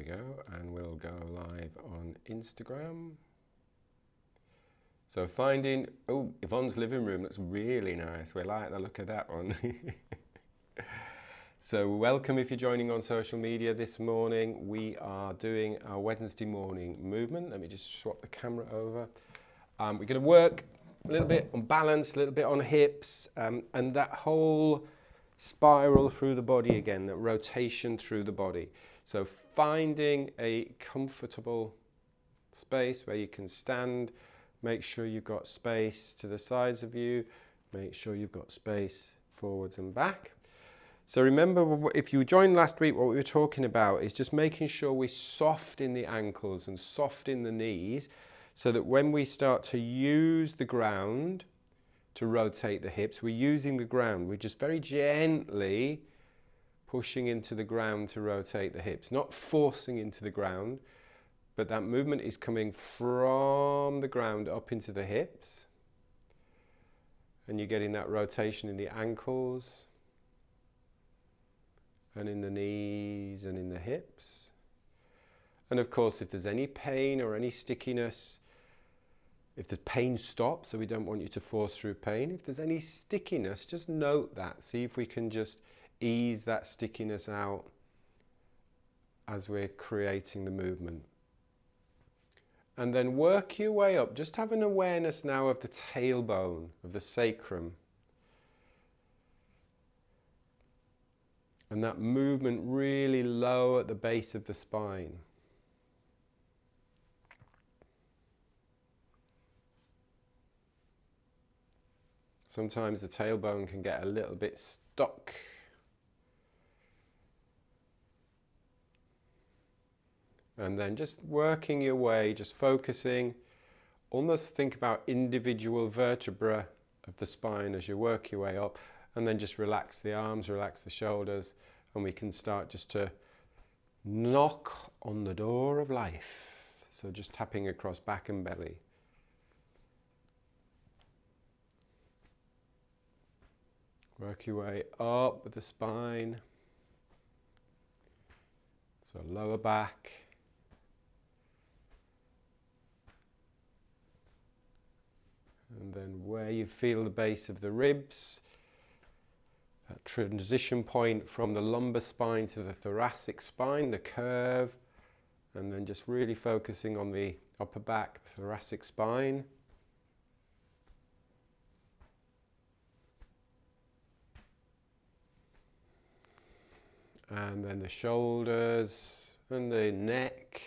go, and we'll go live on Instagram. So finding, oh, Yvonne's living room looks really nice. We like the look of that one. So welcome if you're joining on social media this morning. We are doing our Wednesday morning movement. Let me just swap the camera over. We're going to work a little bit on balance, a little bit on hips, and that whole spiral through the body again, that rotation through the body. So finding a comfortable space where you can stand, make sure you've got space to the sides of you, make sure you've got space forwards and back. So remember, if you joined last week, what we were talking about is just making sure we're soft in the ankles and soft in the knees, so that when we start to use the ground to rotate the hips, we're using the ground. We're just very gently pushing into the ground to rotate the hips, not forcing into the ground, but that movement is coming from the ground up into the hips. And you're getting that rotation in the ankles and in the knees and in the hips. And of course, if there's any pain or any stickiness, if the pain stops, so we don't want you to force through pain. If there's any stickiness, just note that. See if we can just ease that stickiness out as we're creating the movement. And then work your way up. Just have an awareness now of the tailbone, of the sacrum. And that movement really low at the base of the spine. Sometimes the tailbone can get a little bit stuck. And then just working your way, just focusing, almost think about individual vertebrae of the spine as you work your way up, and then just relax the arms, relax the shoulders, and we can start just to knock on the door of life. So just tapping across back and belly. Work your way up with the spine. So lower back. And then where you feel the base of the ribs, that transition point from the lumbar spine to the thoracic spine, the curve, and then just really focusing on the upper back, thoracic spine. And then the shoulders and the neck.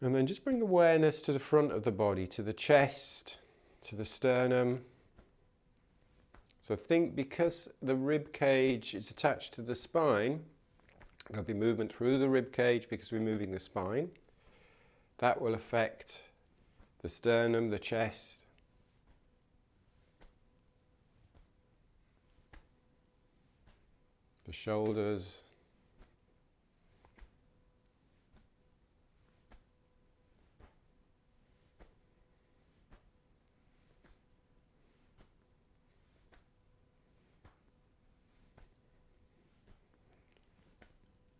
And then just bring awareness to the front of the body, to the chest, to the sternum. So think, because the rib cage is attached to the spine, there'll be movement through the rib cage because we're moving the spine. That will affect the sternum, the chest. The shoulders.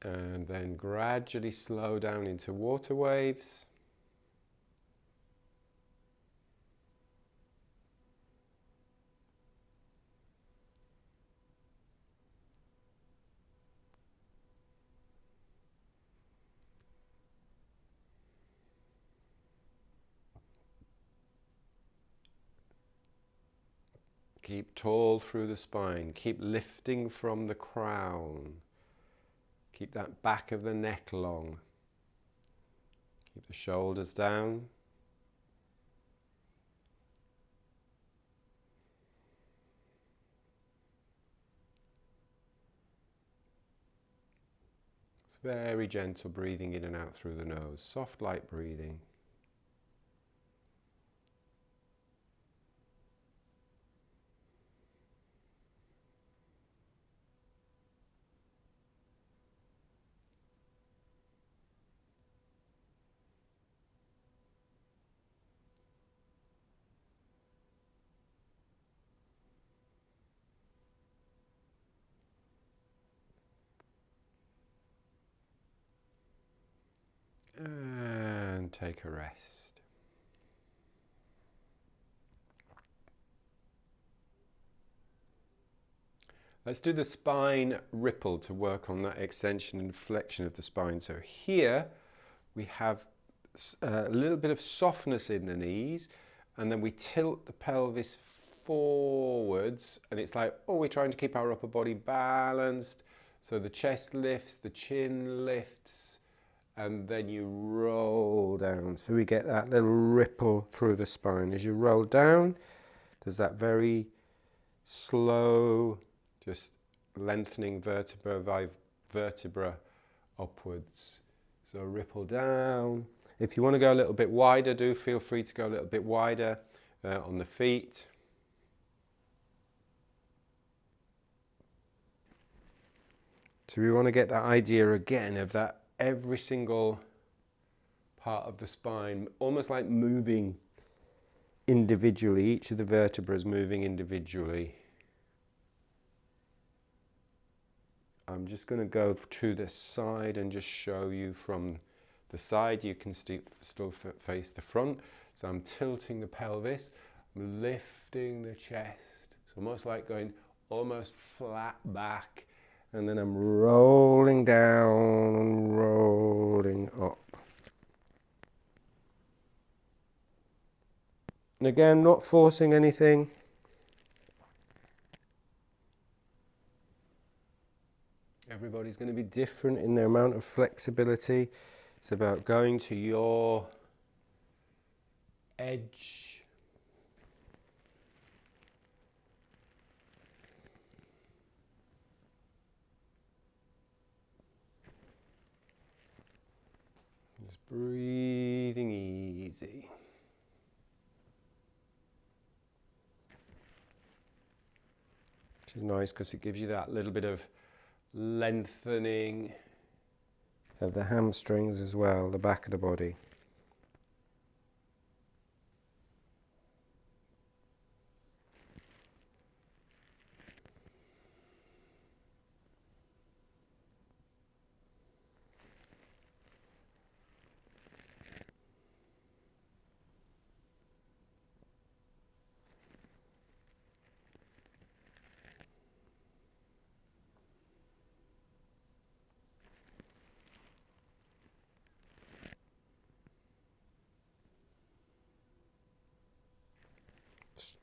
And then gradually slow down into water waves. Keep tall through the spine. Keep lifting from the crown. Keep that back of the neck long. Keep the shoulders down. It's very gentle breathing in and out through the nose. Soft, light breathing. take a rest. Let's do the spine ripple to work on that extension and flexion of the spine. So here we have a little bit of softness in the knees, and then we tilt the pelvis forwards, and it's like, oh, we're trying to keep our upper body balanced. So the chest lifts, the chin lifts, and then you roll down. So we get that little ripple through the spine. As you roll down, there's that very slow, just lengthening vertebra by vertebra upwards. So ripple down. If you want to go a little bit wider, do feel free to go a little bit wider on the feet. So we want to get that idea again of that every single part of the spine, almost like moving individually, each of the vertebrae is moving individually. I'm just going to go to the side and just show you from the side. You can still face the front. So I'm tilting the pelvis, I'm lifting the chest. It's almost like going almost flat back, and then I'm rolling down, rolling up. And again, not forcing anything. Everybody's going to be different in their amount of flexibility. It's about going to your edge. Just breathing easy. Which is nice because it gives you that little bit of lengthening of the hamstrings as well, the back of the body.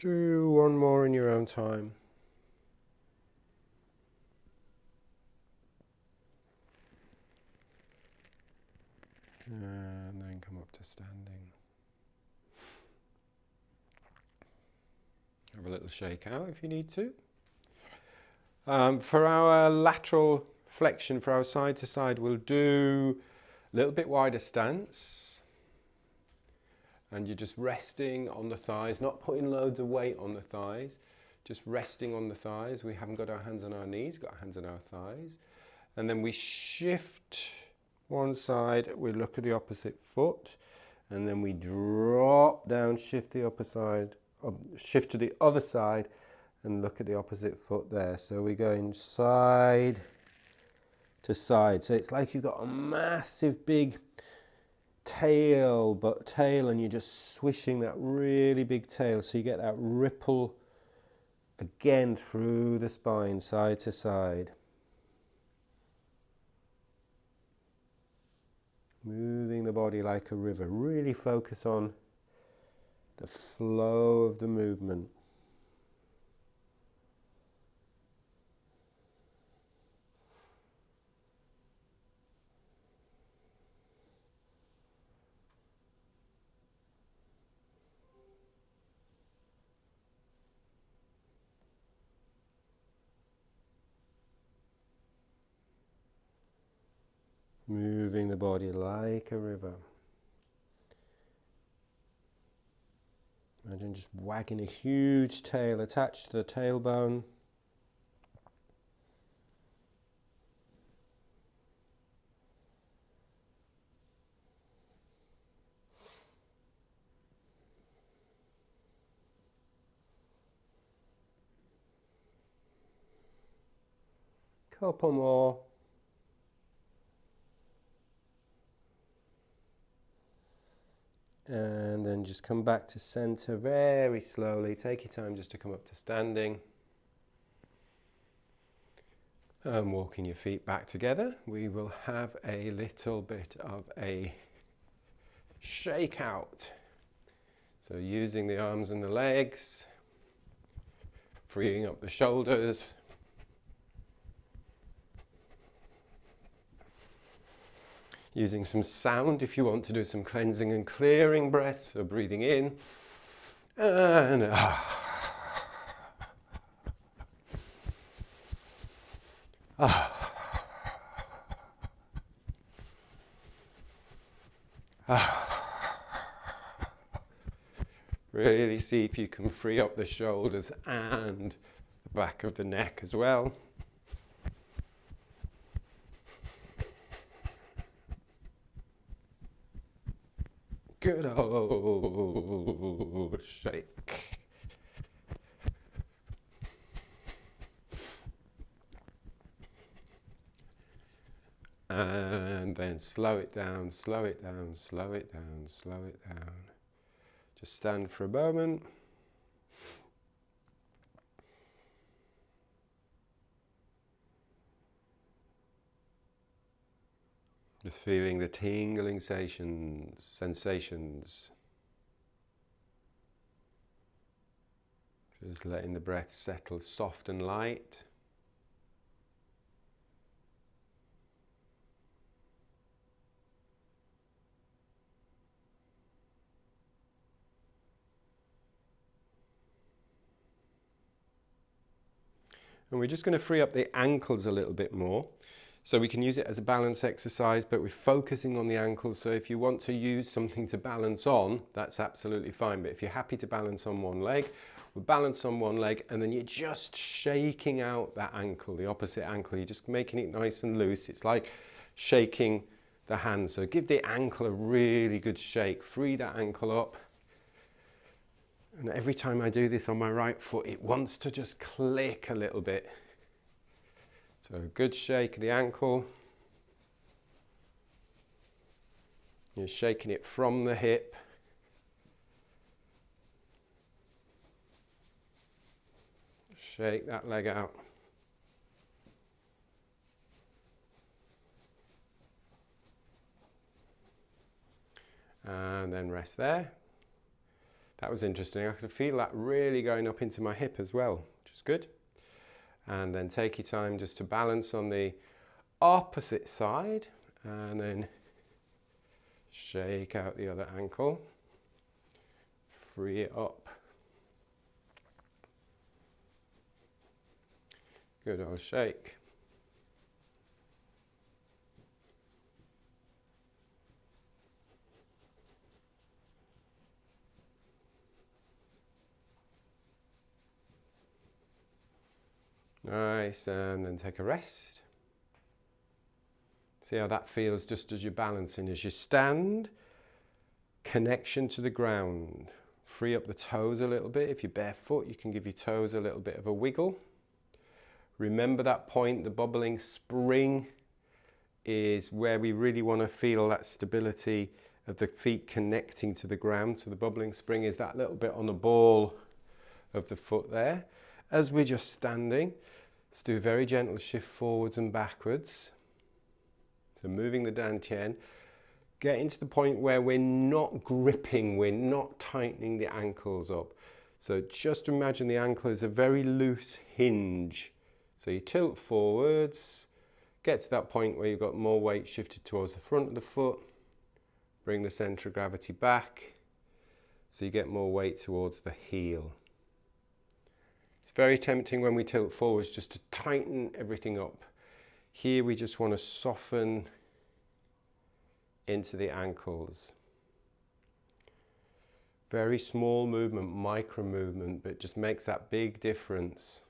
Do one more in your own time. And then come up to standing. Have a little shake out if you need to. For our lateral flexion, for our side to side, we'll do a little bit wider stance. And you're just resting on the thighs, not putting loads of weight on the thighs, just resting on the thighs. We haven't got our hands on our knees, got our hands on our thighs. And then we shift one side, we look at the opposite foot, and then we drop down, shift the upper side, shift to the other side, and look at the opposite foot there. So we're going side to side. So it's like you've got a massive big tail, and you're just swishing that really big tail, so you get that ripple again through the spine, side to side. Moving the body like a river. Really focus on the flow of the movement. Moving the body like a river. Imagine just wagging a huge tail attached to the tailbone. Couple more. And then just come back to center very slowly. Take your time just to come up to standing. And walking your feet back together, we will have a little bit of a shake out. So using the arms and the legs, freeing up the shoulders. Using some sound if you want to do some cleansing and clearing breaths, so breathing in and Really see if you can free up the shoulders and the back of the neck as well. Good old shake. And then slow it down, slow it down, slow it down, slow it down. Just stand for a moment. Just feeling the tingling sensations. Just letting the breath settle soft and light. And we're just going to free up the ankles a little bit more. So we can use it as a balance exercise, but we're focusing on the ankles. So if you want to use something to balance on, that's absolutely fine. But if you're happy to balance on one leg, we'll balance on one leg, and then you're just shaking out that ankle, the opposite ankle. You're just making it nice and loose. It's like shaking the hand. So give the ankle a really good shake. Free that ankle up. And every time I do this on my right foot, it wants to just click a little bit. So a good shake of the ankle. You're shaking it from the hip. Shake that leg out. And then rest there. That was interesting. I could feel that really going up into my hip as well, which is good. And then take your time just to balance on the opposite side, and then shake out the other ankle. Free it up. Good old shake. Nice, and then take a rest. See how that feels just as you're balancing. As you stand, connection to the ground. Free up the toes a little bit. If you're barefoot, you can give your toes a little bit of a wiggle. Remember that point, the bubbling spring is where we really want to feel that stability of the feet connecting to the ground. So the bubbling spring is that little bit on the ball of the foot there. As we're just standing, let's do a very gentle shift forwards and backwards. So moving the dantian, getting to the point where we're not gripping, we're not tightening the ankles up. So just imagine the ankle is a very loose hinge. So you tilt forwards, get to that point where you've got more weight shifted towards the front of the foot, bring the center of gravity back, so you get more weight towards the heel. It's very tempting when we tilt forwards just to tighten everything up. Here we just want to soften into the ankles. Very small movement, micro movement, but just makes that big difference.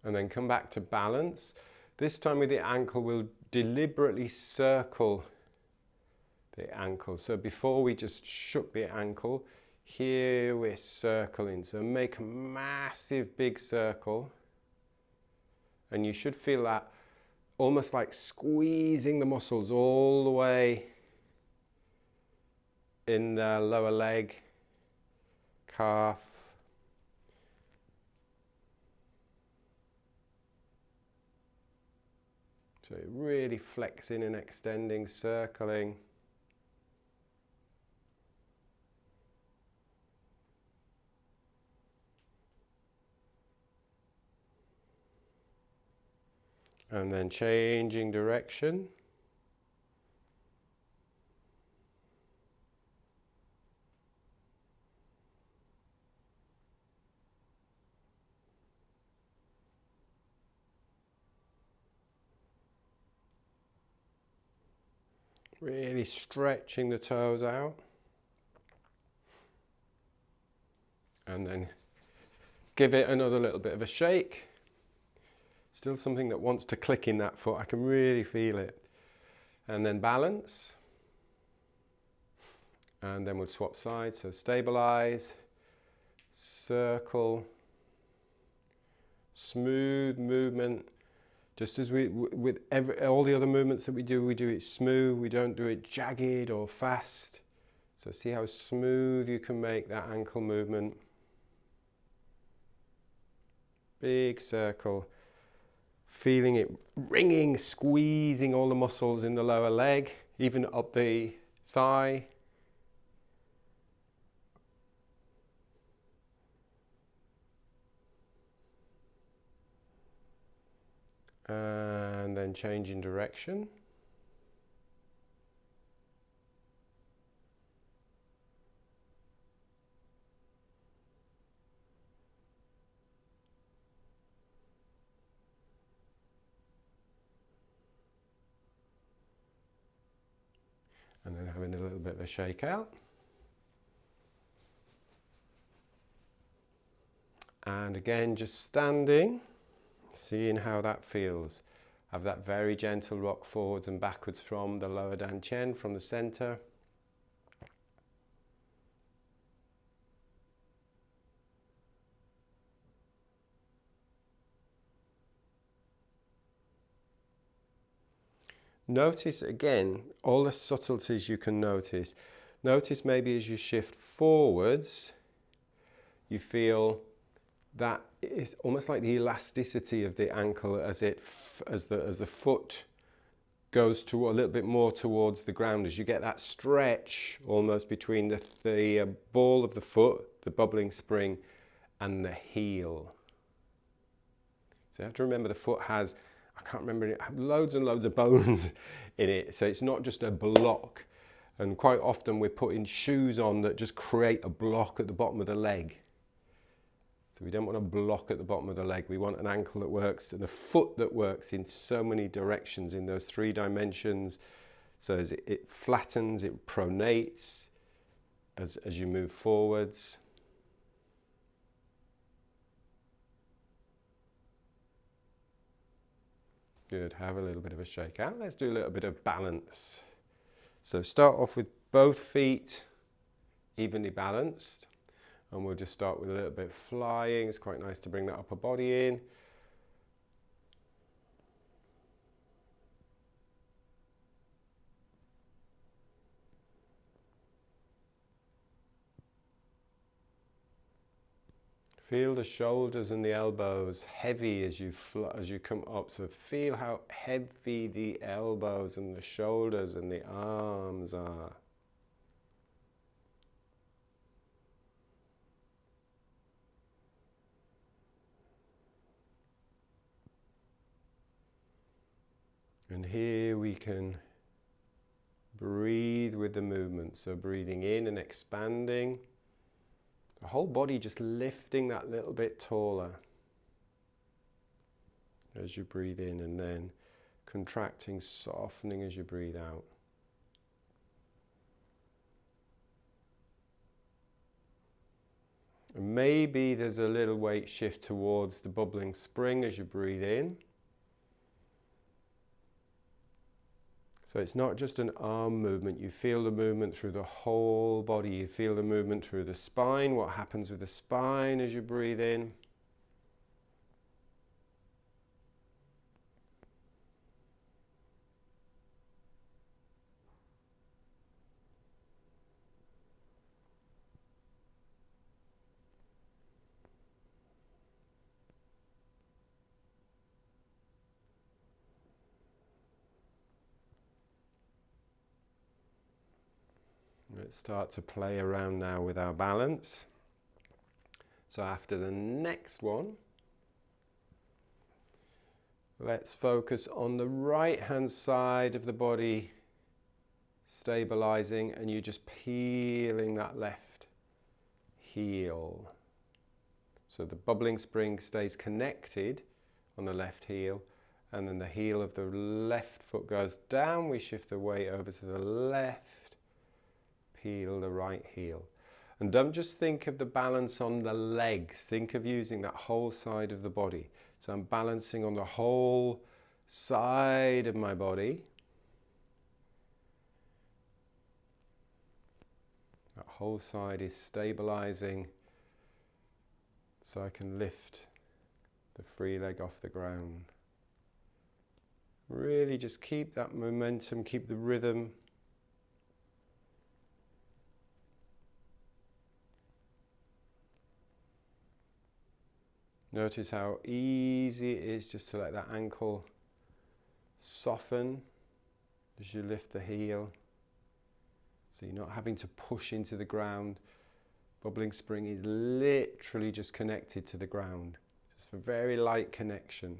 And then come back to balance. This time with the ankle, we'll deliberately circle the ankle. So before we just shook the ankle, here we're circling. So make a massive big circle. And you should feel that almost like squeezing the muscles all the way in the lower leg, calf. So really flexing and extending, circling. And then changing direction. Really stretching the toes out. And then give it another little bit of a shake. Still something that wants to click in that foot. I can really feel it. And then balance. And then we'll swap sides. So stabilize, circle, smooth movement. Just as with all the other movements that we do it smooth. We don't do it jagged or fast. So see how smooth you can make that ankle movement. Big circle. Feeling it ringing, squeezing all the muscles in the lower leg, even up the thigh. And then changing direction. And then having a little bit of a shake out. And again, just standing, seeing how that feels. Have that very gentle rock forwards and backwards from the lower Dan Chen, from the center. Notice again all the subtleties you can notice. Notice maybe as you shift forwards, you feel that it's almost like the elasticity of the ankle as the foot goes to a little bit more towards the ground, as you get that stretch almost between the ball of the foot, the bubbling spring, and the heel. So you have to remember the foot has, I can't remember it, loads and loads of bones in it. So it's not just a block. And quite often we're putting shoes on that just create a block at the bottom of the leg. So we don't want a block at the bottom of the leg. We want an ankle that works and a foot that works in so many directions, in those 3 dimensions. So as it flattens, it pronates as you move forwards. Good, have a little bit of a shake out. Let's do a little bit of balance. So start off with both feet evenly balanced. And we'll just start with a little bit flying. It's quite nice to bring that upper body in. Feel the shoulders and the elbows heavy as you come up. So feel how heavy the elbows and the shoulders and the arms are. And here we can breathe with the movement. So breathing in and expanding. The whole body just lifting that little bit taller as you breathe in, and then contracting, softening as you breathe out. And maybe there's a little weight shift towards the bubbling spring as you breathe in. So it's not just an arm movement, you feel the movement through the whole body, you feel the movement through the spine, what happens with the spine as you breathe in. Let's start to play around now with our balance. So after the next one, let's focus on the right hand side of the body, stabilizing, and you just peeling that left heel. So the bubbling spring stays connected on the left heel, and then the heel of the left foot goes down. We shift the weight over to the left, peel the right heel. And don't just think of the balance on the legs, think of using that whole side of the body. So I'm balancing on the whole side of my body. That whole side is stabilizing so I can lift the free leg off the ground. Really just keep that momentum, keep the rhythm. Notice how easy it is just to let that ankle soften as you lift the heel. So you're not having to push into the ground. Bubbling spring is literally just connected to the ground. Just a very light connection.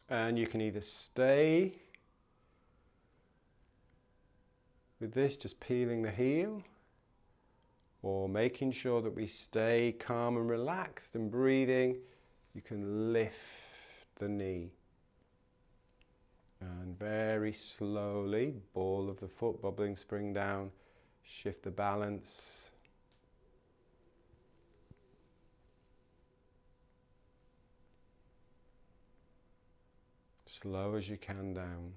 And you can either stay with this, just peeling the heel, or making sure that we stay calm and relaxed and breathing. You can lift the knee. And very slowly, ball of the foot, bubbling spring down, shift the balance. Slow as you can down.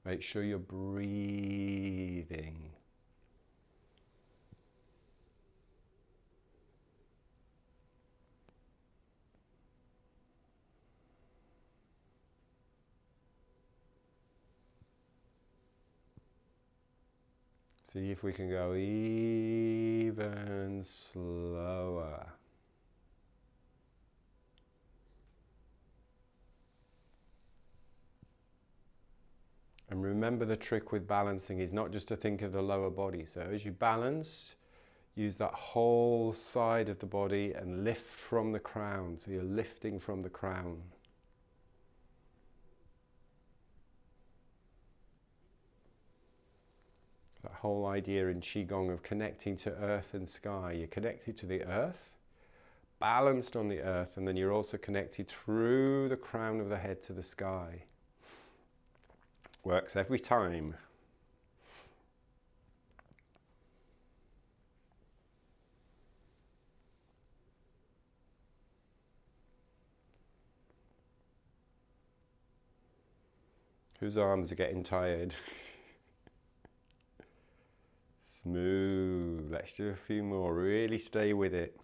Make sure you're breathing. See if we can go even slower. And remember, the trick with balancing is not just to think of the lower body. So as you balance, use that whole side of the body and lift from the crown. So you're lifting from the crown. That whole idea in Qigong of connecting to earth and sky. You're connected to the earth, balanced on the earth, and then you're also connected through the crown of the head to the sky. Works every time. Whose arms are getting tired? Smooth. Let's do a few more. Really stay with it.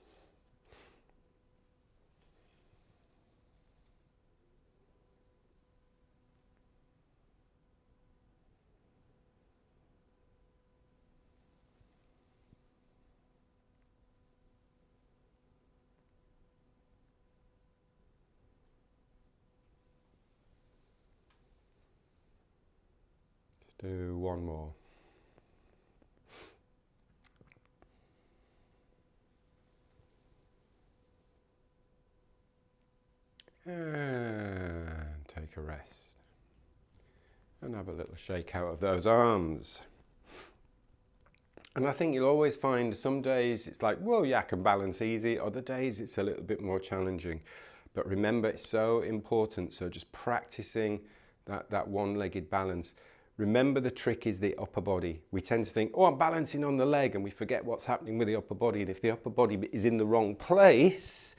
Do one more. And take a rest. And have a little shake out of those arms. And I think you'll always find some days it's like, well, yeah, I can balance easy. Other days it's a little bit more challenging. But remember, it's so important. So just practicing that one-legged balance. Remember, the trick is the upper body. We tend to think, oh, I'm balancing on the leg, and we forget what's happening with the upper body. And if the upper body is in the wrong place,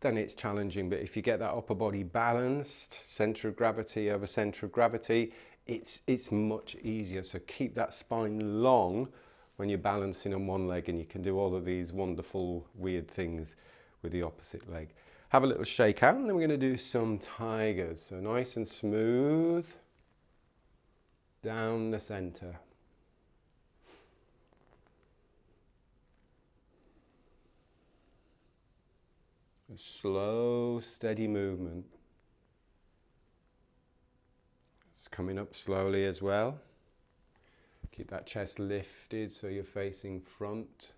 then it's challenging. But if you get that upper body balanced, center of gravity over center of gravity, it's much easier. So keep that spine long when you're balancing on one leg, and you can do all of these wonderful, weird things with the opposite leg. Have a little shake out, and then we're going to do some tigers. So nice and smooth down the center. A slow, steady movement. It's coming up slowly as well. Keep that chest lifted so you're facing front.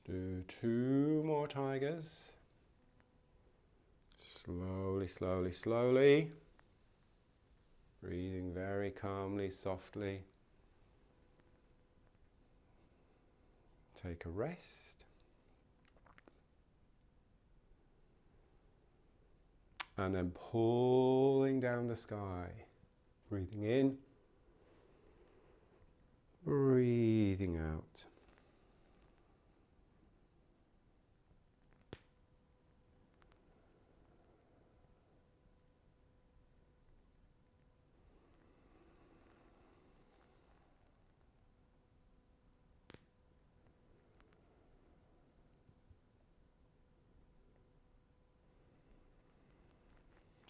Do 2 more tigers. Slowly, slowly, slowly. Breathing very calmly, softly. Take a rest. And then pulling down the sky. Breathing in. Breathing out.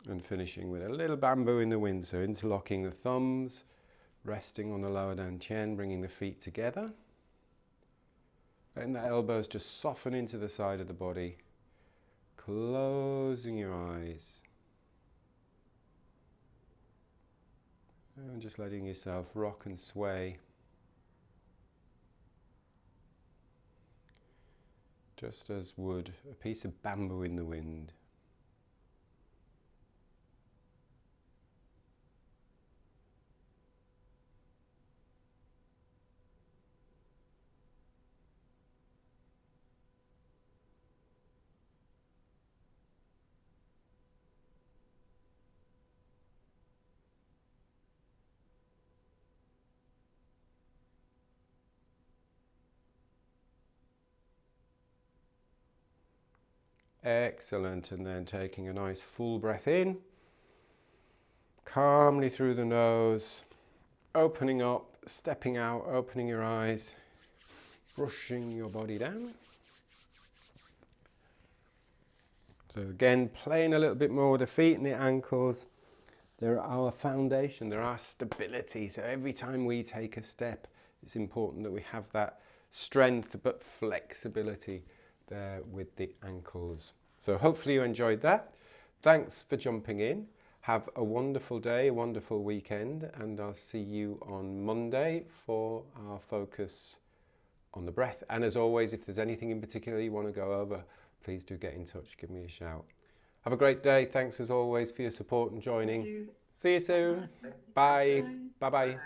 And finishing with a little bamboo in the wind, so interlocking the thumbs, resting on the lower dantian, bringing the feet together. Letting the elbows just soften into the side of the body, closing your eyes. And just letting yourself rock and sway. Just as would a piece of bamboo in the wind. Excellent, and then taking a nice full breath in, calmly through the nose, opening up, stepping out, opening your eyes, brushing your body down. So again, playing a little bit more with the feet and the ankles. They're our foundation, they're our stability. So every time we take a step, it's important that we have that strength but flexibility there with the ankles. So hopefully you enjoyed that. Thanks for jumping in. Have a wonderful day, a wonderful weekend, and I'll see you on Monday for our focus on the breath. And as always, if there's anything in particular you want to go over, please do get in touch, give me a shout. Have a great day. Thanks as always for your support and joining. See you soon. Bye. Bye-bye.